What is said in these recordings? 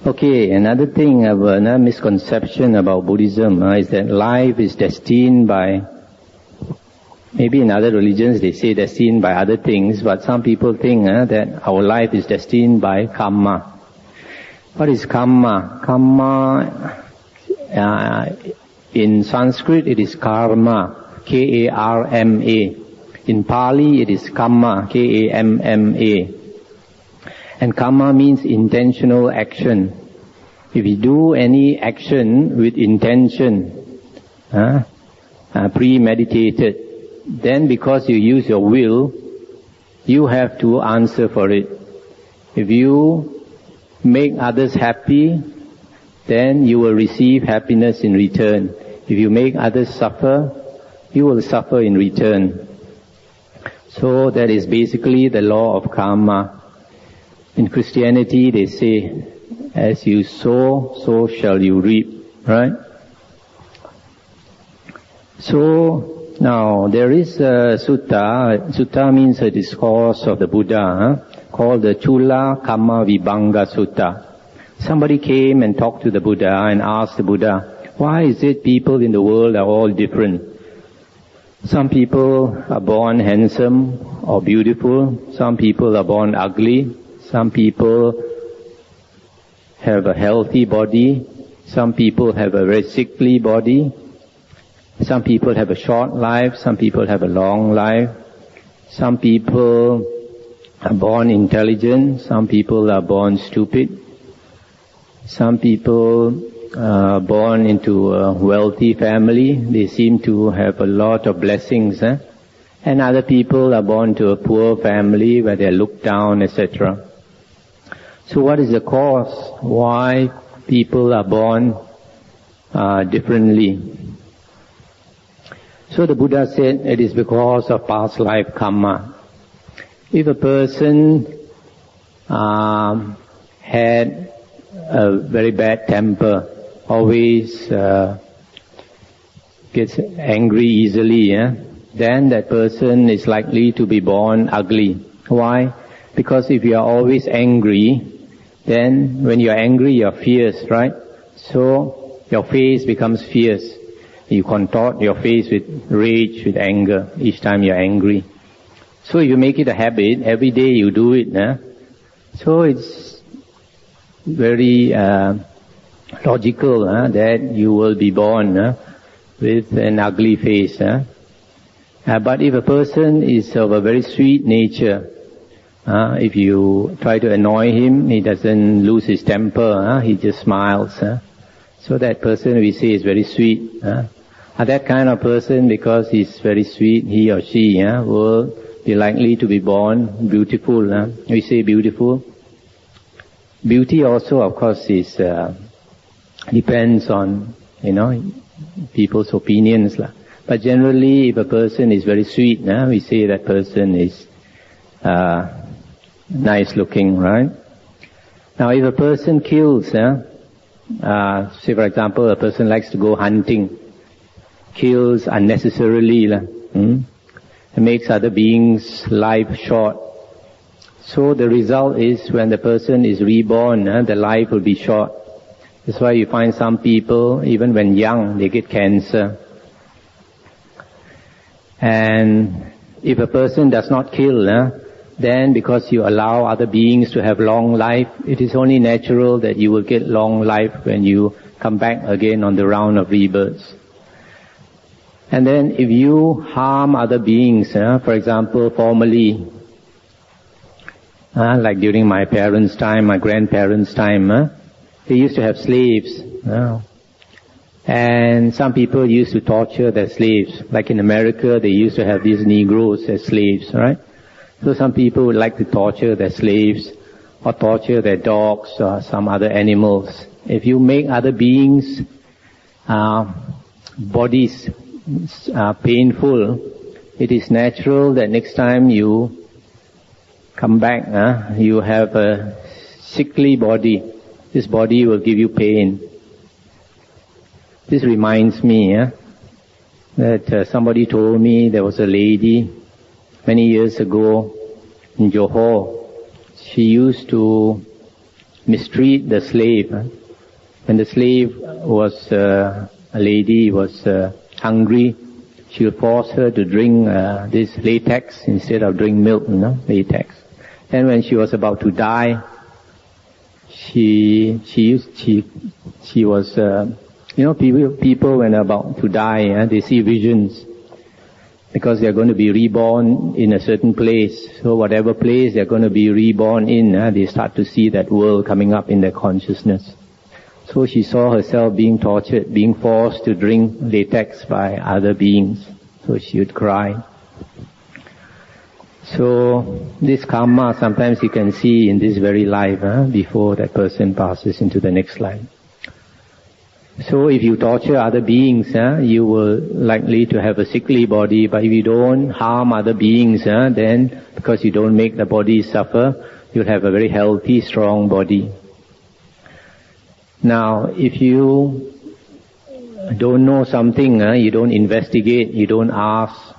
Okay, another thing, another misconception about Buddhism is that life is destined by, maybe in other religions they say destined by other things, but some people think that our life is destined by Kamma. What is Kamma? Kamma, in Sanskrit it is Karma, K-A-R-M-A. In Pali it is Kamma, K-A-M-M-A. And Kamma means intentional action. If you do any action with intention, premeditated, then because you use your will, you have to answer for it. If you make others happy, then you will receive happiness in return. If you make others suffer, you will suffer in return. So that is basically the law of karma. In Christianity they say, as you sow, so shall you reap, right? So, now there is a sutta. Sutta means a discourse of the Buddha, called the Chula Kamma Vibhanga Sutta. Somebody came and talked to the Buddha and asked the Buddha, why is it people in the world are all different? Some people are born handsome or beautiful. Some people are born ugly. Some people have a healthy body. Some people have a very sickly body. Some people have a short life. Some people have a long life. Some people are born intelligent. Some people are born stupid. Some people are born into a wealthy family. They seem to have a lot of blessings. And other people are born to a poor family where they are looked down, etc. So what is the cause why people are born differently? So the Buddha said it is because of past life karma. If a person had a very bad temper, always gets angry easily, then that person is likely to be born ugly. Why? Because if you are always angry, then when you are angry, you are fierce, right? So your face becomes fierce. You contort your face with rage, with anger, each time you are angry. So if you make it a habit, every day you do it, so it's very logical that you will be born with an ugly face. But if a person is of a very sweet nature, if you try to annoy him, he doesn't lose his temper, he just smiles. So that person we say is very sweet. That kind of person, because he's very sweet, he or she will be likely to be born beautiful. We say beautiful. Beauty also, of course, is depends on, people's opinions. But generally, if a person is very sweet, we say that person is nice looking, right? Now, if a person kills, say for example, a person likes to go hunting, kills unnecessarily, it makes other beings' life short. So the result is when the person is reborn, the life will be short. That's why you find some people, even when young, they get cancer. And if a person does not kill, then because you allow other beings to have long life, it is only natural that you will get long life when you come back again on the round of rebirths. And then if you harm other beings, for example, formerly, like during my parents' time, my grandparents' time, they used to have slaves. And some people used to torture their slaves. Like in America, they used to have these Negroes as slaves, right? So some people would like to torture their slaves or torture their dogs or some other animals. If you make other beings' bodies painful, it is natural that next time you come back, you have a sickly body. This body will give you pain. This reminds me that somebody told me there was a lady many years ago in Johor. She used to mistreat the slave. When the slave was, a lady was hungry, she'll force her to drink this latex instead of drink milk, latex. Then when she was about to die, she was, people when they're about to die, they see visions because they're going to be reborn in a certain place. So whatever place they're going to be reborn in, they start to see that world coming up in their consciousness. So she saw herself being tortured, being forced to drink latex by other beings. So she would cry. So this karma sometimes you can see in this very life before that person passes into the next life. So if you torture other beings, you will likely to have a sickly body, but if you don't harm other beings, then because you don't make the body suffer, you'll have a very healthy, strong body. Now, if you don't know something, you don't investigate, you don't ask,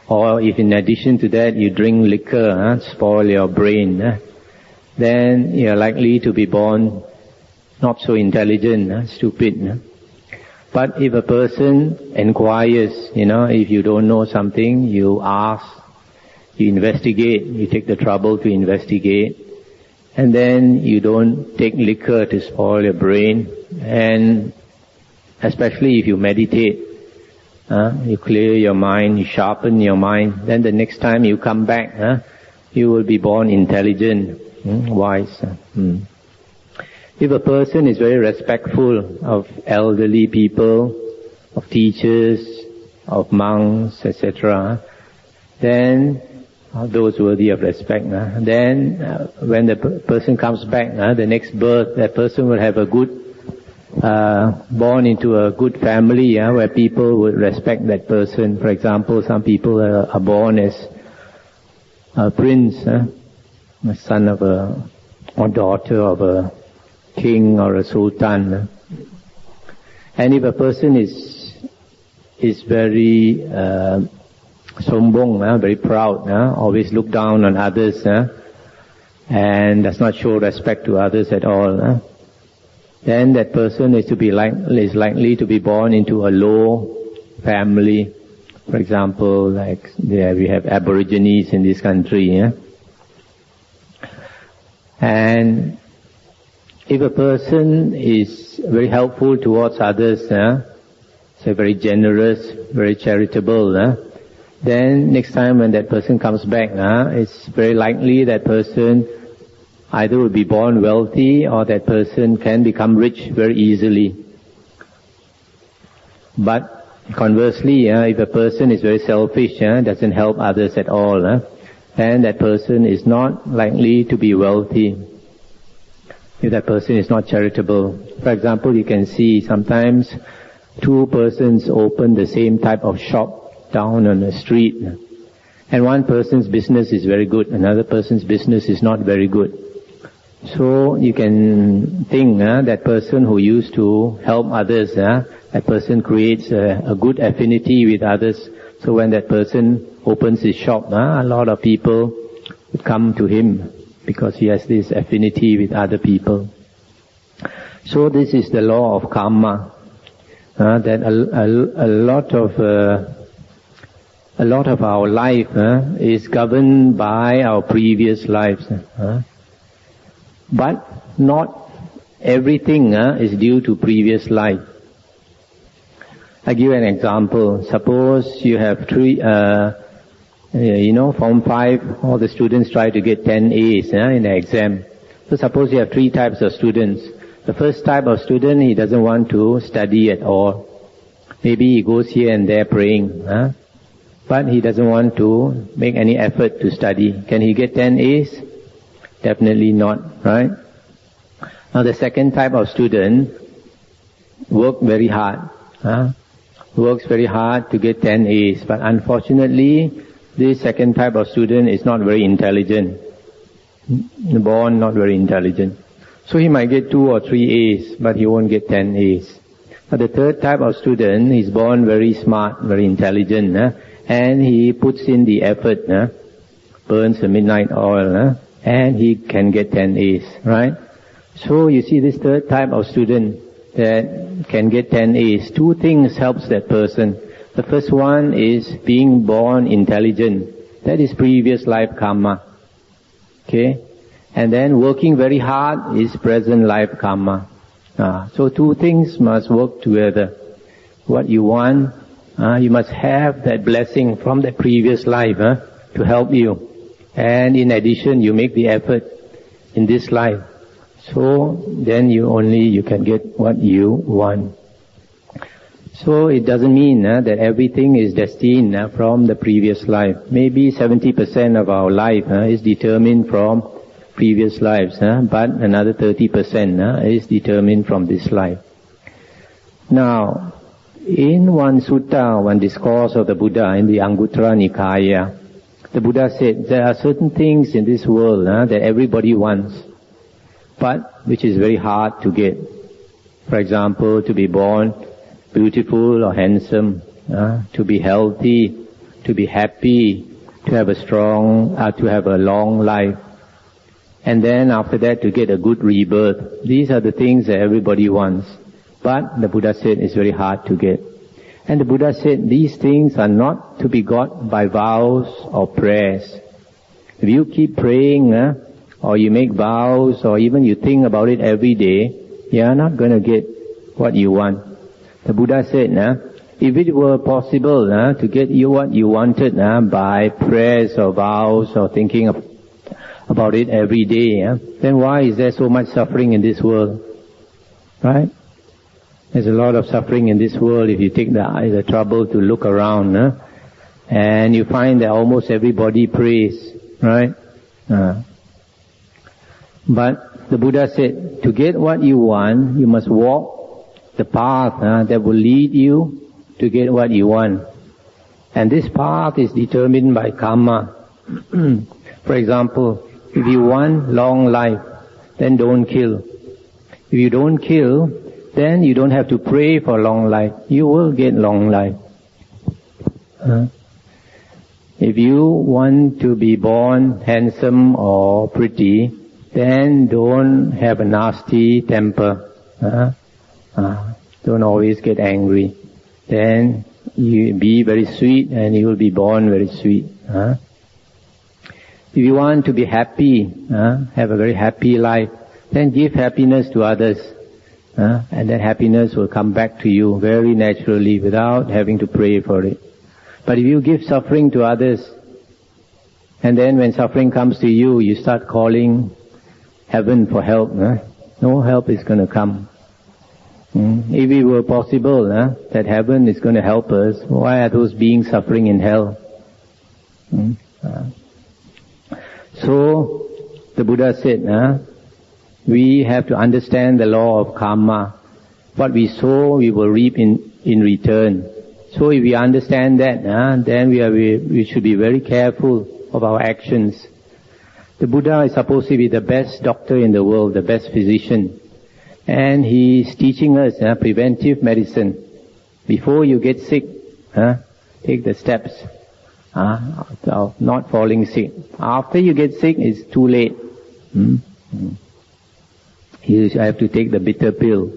or if in addition to that you drink liquor, spoil your brain, then you're likely to be born not so intelligent, stupid. But if a person inquires, if you don't know something, you ask, you investigate, you take the trouble to investigate, and then you don't take liquor to spoil your brain, and especially if you meditate, you clear your mind, you sharpen your mind, then the next time you come back, you will be born intelligent, wise. If a person is very respectful of elderly people, of teachers, of monks, etc., then those worthy of respect, then when the person comes back, the next birth, that person will have a good born into a good family, where people would respect that person. For example, some people are born as a prince, a son of or daughter of a king or a sultan. And if a person is very sombong, very proud, always look down on others, and does not show respect to others at all, then that person is likely to be born into a low family. For example, like we have Aborigines in this country. And if a person is very helpful towards others, say very generous, very charitable, then next time when that person comes back, it's very likely that person either will be born wealthy or that person can become rich very easily. But conversely, if a person is very selfish, doesn't help others at all, then that person is not likely to be wealthy. If that person is not charitable. For example, you can see sometimes two persons open the same type of shop down on the street, and one person's business is very good, another person's business is not very good. So you can think that person who used to help others, that person creates a good affinity with others. So when that person opens his shop, a lot of people would come to him because he has this affinity with other people. So this is the law of karma, that a lot of our life is governed by our previous lives. But not everything is due to previous life. I give an example. Suppose you have Form 5, all the students try to get 10 A's in the exam. So suppose you have three types of students. The first type of student, he doesn't want to study at all. Maybe he goes here and there praying, but he doesn't want to make any effort to study. Can he get 10 A's? Definitely not, right? Now the second type of student works very hard to get 10 A's, but unfortunately this second type of student is not very intelligent, born not very intelligent. So he might get 2 or 3 A's, but he won't get 10 A's. But the third type of student is born very smart, very intelligent, and he puts in the effort, burns the midnight oil, and he can get 10 A's, right? So you see this third type of student that can get 10 A's. Two things helps that person. The first one is being born intelligent. That is previous life karma. Okay? And then working very hard is present life karma. So two things must work together. What you want, you must have that blessing from the previous life to help you. And in addition, you make the effort in this life. So then you can get what you want. So it doesn't mean that everything is destined from the previous life. Maybe 70% of our life is determined from previous lives, but another 30% is determined from this life. Now, in one sutta, one discourse of the Buddha in the Anguttara Nikaya, the Buddha said there are certain things in this world that everybody wants, but which is very hard to get. For example, to be born beautiful or handsome, to be healthy, to be happy, to have a long life. And then after that to get a good rebirth. These are the things that everybody wants. But the Buddha said it's very hard to get. And the Buddha said these things are not to be got by vows or prayers. If you keep praying, or you make vows, or even you think about it every day, you are not going to get what you want. The Buddha said, if it were possible to get you what you wanted by prayers or vows or thinking about it every day, then why is there so much suffering in this world? Right? There's a lot of suffering in this world if you take the trouble to look around, and you find that almost everybody prays, right? But the Buddha said, to get what you want, you must walk the path that will lead you to get what you want. And this path is determined by karma. For example, if you want long life, then don't kill. If you don't kill, then you don't have to pray for long life. You will get long life. If you want to be born handsome or pretty, then don't have a nasty temper. Don't always get angry. Then you be very sweet and you will be born very sweet. If you want to be happy, have a very happy life, then give happiness to others. And that happiness will come back to you very naturally without having to pray for it. But if you give suffering to others, and then when suffering comes to you, you start calling heaven for help, no help is going to come. If it were possible that heaven is going to help us, why are those beings suffering in hell? So the Buddha said, we have to understand the law of karma. What we sow, we will reap in return. So if we understand that, then we should be very careful of our actions. The Buddha is supposed to be the best doctor in the world, the best physician. And he is teaching us preventive medicine. Before you get sick, take the steps of not falling sick. After you get sick, it's too late. You have to take the bitter pill.